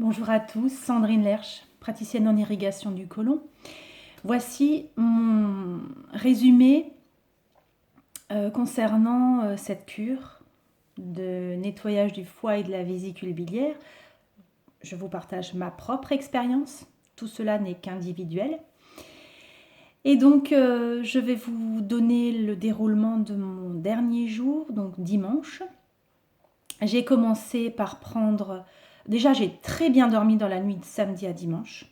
Bonjour à tous, Sandrine Lerche, praticienne en irrigation du côlon. Voici mon résumé concernant cette cure de nettoyage du foie et de la vésicule biliaire. Je vous partage ma propre expérience, tout cela n'est qu'individuel. Et donc je vais vous donner le déroulement de mon dernier jour, donc dimanche. J'ai commencé par prendre... Déjà, j'ai très bien dormi dans la nuit de samedi à dimanche.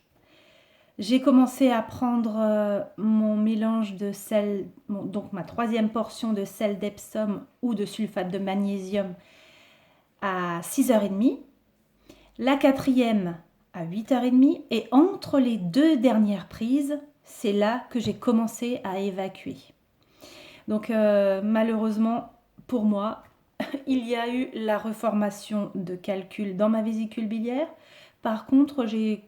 J'ai commencé à prendre mon mélange de sel, donc ma troisième portion de sel d'Epsom ou de sulfate de magnésium à 6h30, la quatrième à 8h30 et entre les deux dernières prises, c'est là que j'ai commencé à évacuer. Donc malheureusement pour moi, il y a eu la reformation de calculs dans ma vésicule biliaire. Par contre, j'ai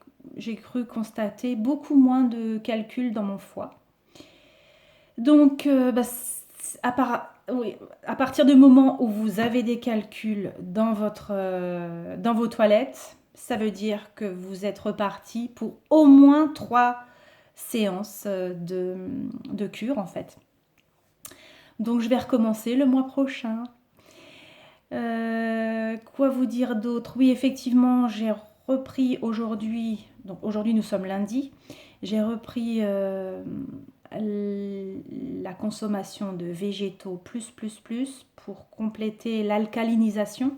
cru constater beaucoup moins de calculs dans mon foie. Donc, à partir du moment où vous avez des calculs dans vos toilettes, ça veut dire que vous êtes reparti pour au moins 3 séances de cure en fait. Donc, je vais recommencer le mois prochain. Quoi vous dire d'autre? Oui, effectivement, j'ai repris aujourd'hui, donc aujourd'hui nous sommes lundi, j'ai repris la consommation de végétaux pour compléter l'alcalinisation.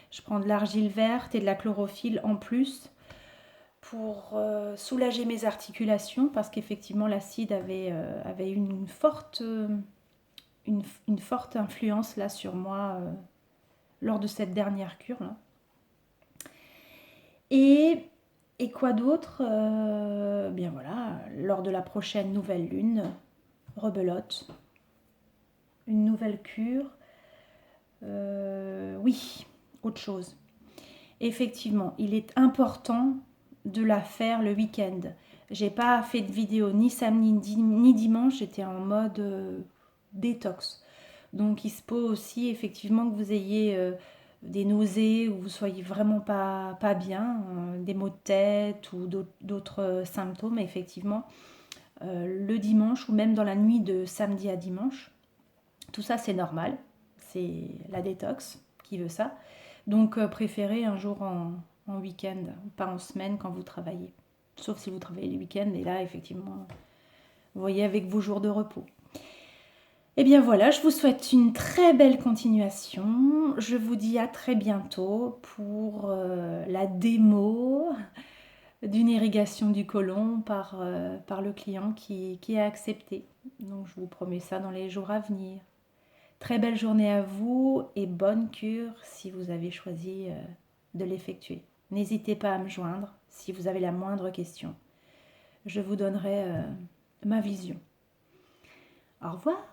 Je prends de l'argile verte et de la chlorophylle en plus pour soulager mes articulations parce qu'effectivement l'acide avait une forte influence là sur moi lors de cette dernière cure là. Et quoi d'autre? Bien voilà, lors de la prochaine nouvelle lune, rebelote, une nouvelle cure. Oui, autre chose. Effectivement, il est important de la faire le week-end. J'ai pas fait de vidéo ni samedi ni dimanche, j'étais en mode détox. Donc il se peut aussi effectivement que vous ayez des nausées ou vous soyez vraiment pas bien, des maux de tête ou d'autres symptômes effectivement le dimanche ou même dans la nuit de samedi à dimanche. Tout ça c'est normal, c'est la détox qui veut ça. Donc préférez un jour en week-end, pas en semaine quand vous travaillez. Sauf si vous travaillez les week-ends et là effectivement vous voyez avec vos jours de repos. Et bien voilà, je vous souhaite une très belle continuation. Je vous dis à très bientôt pour la démo d'une irrigation du côlon par le client qui a accepté. Donc je vous promets ça dans les jours à venir. Très belle journée à vous et bonne cure si vous avez choisi de l'effectuer. N'hésitez pas à me joindre si vous avez la moindre question. Je vous donnerai ma vision. Au revoir.